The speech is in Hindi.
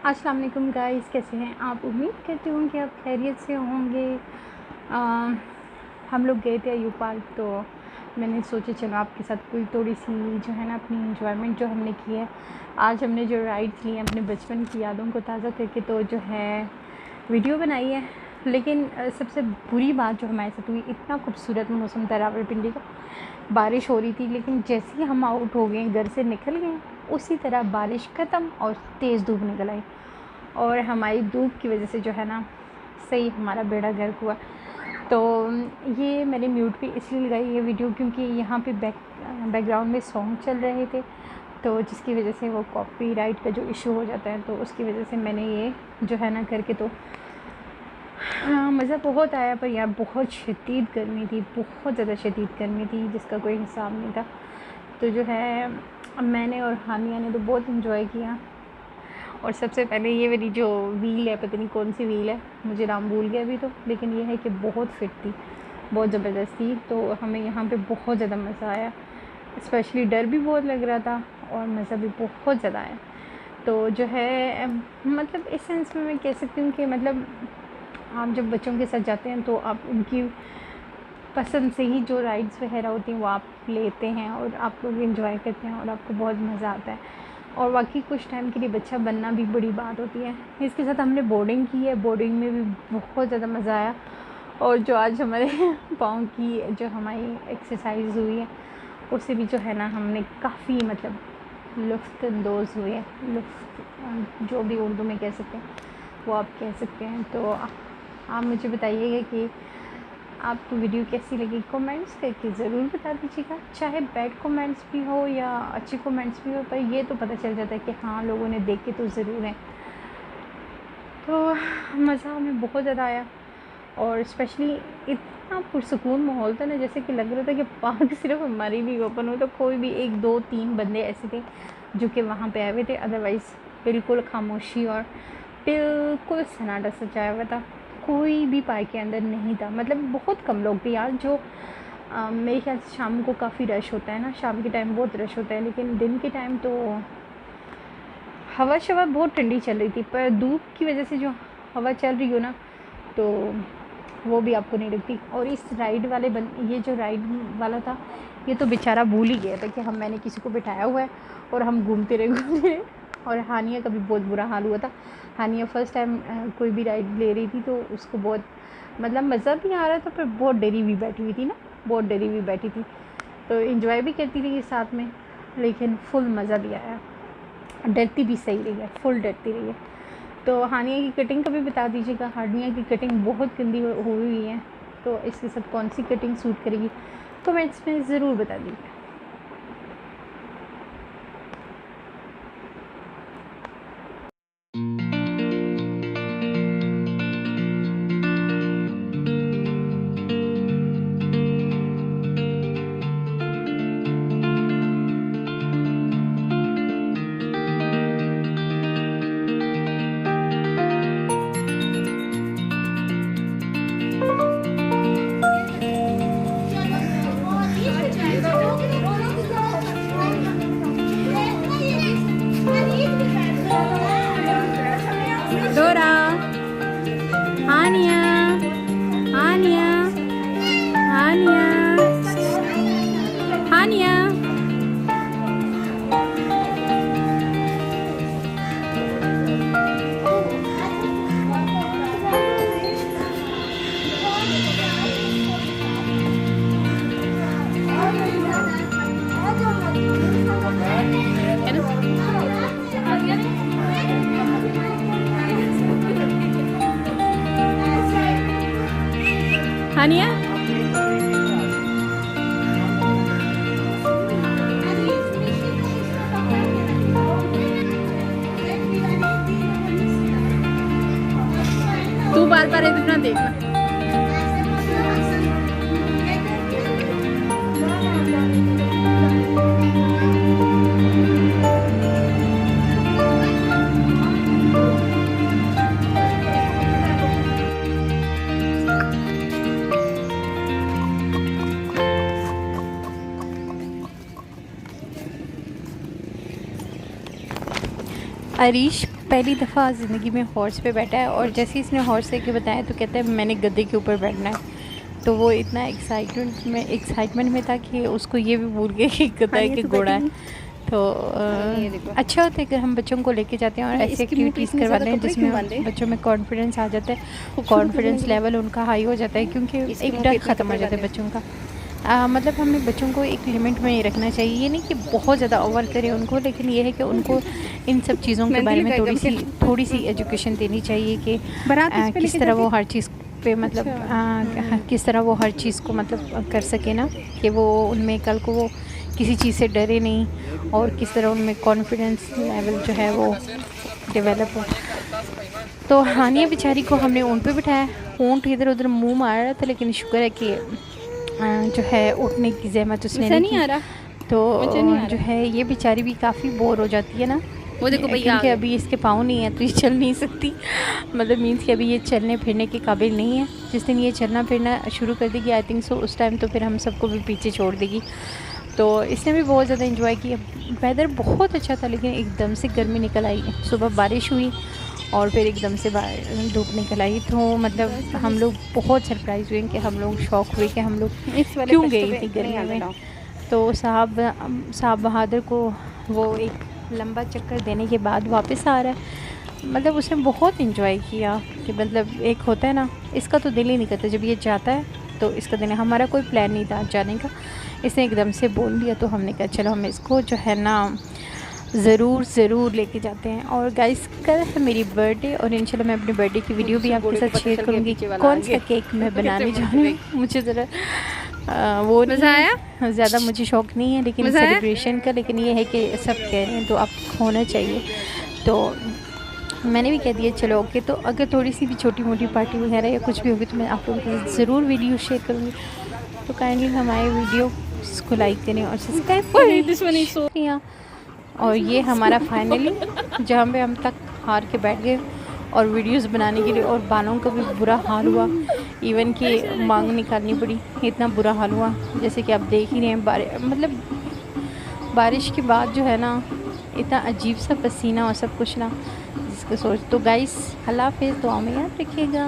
अस्सलाम वालेकुम गाइस, कैसे हैं आप। उम्मीद करती हूँ कि आप खैरियत से होंगे। अ, हम लोग गए थे अयूब पार्क, तो मैंने सोचा चलो आपके साथ कोई थोड़ी सी जो है ना अपनी इंजॉयमेंट जो हमने की है। आज हमने जो राइड्स ली हैं अपने बचपन की यादों को ताज़ा करके तो जो है वीडियो बनाई है। लेकिन सबसे बुरी बात जो हमारे साथ हुई, इतना खूबसूरत मौसम था रावलपिंडी का, बारिश हो रही थी, लेकिन जैसे ही हम आउट हो गए, घर से निकल गए, उसी तरह बारिश ख़त्म और तेज़ धूप निकल आई। और हमारी धूप की वजह से जो है ना सही हमारा बेड़ा गर्क हुआ। तो ये मैंने म्यूट पे इसलिए लगाई ये वीडियो क्योंकि यहाँ पे बैकग्राउंड में सॉन्ग चल रहे थे, तो जिसकी वजह से वो कॉपीराइट का जो इशू हो जाता है, तो उसकी वजह से मैंने ये जो है ना करके तो हाँ, मज़ा बहुत आया। पर यार बहुत शदीद गर्मी थी, बहुत ज़्यादा शदीद गर्मी थी जिसका कोई हिसाब नहीं था। तो जो है मैंने और हानिया ने तो बहुत इन्जॉय किया। और सबसे पहले ये मेरी जो व्हील है, पता नहीं कौन सी व्हील है, मुझे नाम भूल गया अभी तो, लेकिन ये है कि बहुत फिट थी, बहुत ज़बरदस्त थी। तो हमें यहाँ पे बहुत ज़्यादा मज़ा आया, स्पेशली डर भी बहुत लग रहा था और मज़ा भी बहुत ज़्यादा आया। तो जो है मतलब इस सेंस में मैं कह सकती हूँ कि मतलब आप जब बच्चों के साथ जाते हैं तो आप उनकी पसंद से ही जो राइड्स वगैरह होती हैं वो आप लेते हैं और आप लोग एंजॉय करते हैं और आपको बहुत मज़ा आता है। और वाकई कुछ टाइम के लिए बच्चा बनना भी बड़ी बात होती है। इसके साथ हमने बोर्डिंग की है, बोर्डिंग में भी बहुत ज़्यादा मज़ा आया। और जो आज हमारे पाँव की जो हमारी एक्सरसाइज हुई है, उससे भी जो है ना हमने काफ़ी मतलब लुत्फ़अंदोज़ हुए, लुत्फ़ जो भी उर्दू में कह सकते हैं वो आप कह सकते हैं। तो आप मुझे बताइएगा कि आपको वीडियो कैसी लगी, कमेंट्स करके ज़रूर बता दीजिएगा। चाहे बैड कमेंट्स भी हो या अच्छे कमेंट्स भी हो, पर ये तो पता चल जाता है कि हाँ लोगों ने देखे तो ज़रूर हैं। तो मज़ा हमें बहुत ज़्यादा आया और स्पेशली इतना पुरसकून माहौल था ना, जैसे कि लग रहा था कि पार्क सिर्फ हमारी भी ओपन हो। तो कोई भी 1 2 3 बंदे ऐसे थे जो कि वहाँ पे आए हुए थे, अदरवाइज़ बिल्कुल खामोशी और बिल्कुल सन्नाटा सजाया हुआ था। कोई भी पार्क के अंदर नहीं था, मतलब बहुत कम लोग थे यार। जो मेरे ख्याल से शाम को काफ़ी रश होता है ना, शाम के टाइम बहुत रश होता है, लेकिन दिन के टाइम तो हवा शवा बहुत ठंडी चल रही थी। पर धूप की वजह से जो हवा चल रही हो ना, तो वो भी आपको नहीं लगती। और इस राइड वाले ये जो राइड वाला था, ये तो बेचारा भूल ही गया था कि मैंने किसी को बिठाया हुआ है और हम घूमते रहे। और हानिया का भी बहुत बुरा हाल हुआ था। हानिया फ़र्स्ट टाइम कोई भी राइड ले रही थी, तो उसको बहुत मतलब मज़ा भी आ रहा था, पर बहुत डरी हुई बैठी हुई थी ना, बहुत डरी हुई बैठी थी। तो एंजॉय भी करती रही साथ में, लेकिन फुल मज़ा भी आया। डरती भी सही रही है, फुल डरती रही है। तो हानिया की कटिंग का भी बता दीजिएगा। हानिया की कटिंग बहुत गंदी हुई हुई है, तो इसके साथ कौन सी कटिंग सूट करेगी कमेंट्स में ज़रूर बता दीजिए। डोरा, हानिया, हानिया, हानिया, हानिया। हानिया, तू बार बार इधर ना देखना। अरीश पहली दफ़ा ज़िंदगी में हॉर्स पे बैठा है, और जैसे ही इसने हॉर्स लेके बताया तो कहता है मैंने गधे के ऊपर बैठना है। तो वो इतना एक्साइटमेंट में था कि उसको ये भी भूल गया कि गधा है कि घोड़ा है। तो अच्छा होता है कि हम बच्चों को लेके जाते हैं और ऐसी एक्टिविटीज़ करवाते हैं जिसमें बच्चों में कॉन्फिडेंस आ जाता है, कॉन्फिडेंस लेवल उनका हाई हो जाता है, क्योंकि एक डर ख़त्म हो जाता है बच्चों का। मतलब हमें बच्चों को एक लिमिट में रखना चाहिए, ये नहीं कि बहुत ज़्यादा ओवर करें उनको, लेकिन ये है कि उनको इन सब चीज़ों के बारे में थोड़ी सी एजुकेशन देनी चाहिए कि किस तरह वो हर चीज़ पे मतलब किस तरह वो हर चीज़ को मतलब कर सके ना, कि वो उनमें कल को वो किसी चीज़ से डरे नहीं, और किस तरह उनमें कॉन्फिडेंस लेवल जो है वो डेवलप हो। तो हानिया बेचारी को हमने ऊँट पे बिठाया, ऊँट इधर उधर मुँह मार रहा था, लेकिन शुक्र है कि जो है उठने की ज़हमत उसने नहीं की। तो जो है ये बेचारी भी काफ़ी बोर हो जाती है ना, वो देखो भैया, क्योंकि अभी इसके पाँव नहीं है तो ये चल नहीं सकती, मतलब मीन्स कि अभी ये चलने फिरने के काबिल नहीं है। जिस दिन ये चलना फिरना शुरू कर देगी आई थिंक सो, उस टाइम तो फिर हम सबको भी पीछे छोड़ देगी। तो इसने भी बहुत ज़्यादा इंजॉय किया। वेदर बहुत अच्छा था, लेकिन एकदम से गर्मी निकल आई, सुबह बारिश हुई और फिर एकदम से धूप निकल आई। तो मतलब हम लोग बहुत सरप्राइज़ हुए कि हम लोग शौक हुए कि हम लोग क्यों गए इतनी गर्मी में। तो साहब बहादुर को वो एक लंबा चक्कर देने के बाद वापस आ रहा है। मतलब उसने बहुत इंजॉय किया कि मतलब एक होता है ना, इसका तो दिल ही नहीं करता जब ये जाता है तो इसका दिन। हमारा कोई प्लान नहीं था जाने का, इसने एकदम से बोल दिया, तो हमने कहा चलो हम इसको जो है ना ज़रूर लेके जाते हैं। और गाइस कल है मेरी बर्थडे, और इंशाल्लाह मैं अपने बर्थडे की वीडियो भी आपके साथ शेयर करूँगी। कौन सा केक मैं बनाने जा रही हूँ, मुझे ज़रा वो मज़ा आया, ज़्यादा मुझे शौक़ नहीं है लेकिन सेलिब्रेशन का, लेकिन ये है कि सब कह रहे हैं तो आप होना चाहिए। तो मैंने भी कह दिया चलो ओके। तो अगर थोड़ी सी भी छोटी मोटी पार्टी वगैरह या कुछ भी होगी तो मैं आप लोगों के साथ ज़रूर वीडियो शेयर करूँगी। तो काइंडली हमारे वीडियो को लाइक करें और सब्सक्राइब करें। और ये हमारा फाइनली जहाँ पे हम तक हार के बैठ गए और वीडियोस बनाने के लिए, और बालों का भी बुरा हाल हुआ, इवन कि मांग निकालनी पड़ी, इतना बुरा हाल हुआ। जैसे कि आप देख ही रहे हैं मतलब बारिश के बाद जो है ना इतना अजीब सा पसीना और सब कुछ ना, जिसका सोच। तो गाइस अल्लाह हाफ़िज़, दुआ में याद रखिएगा।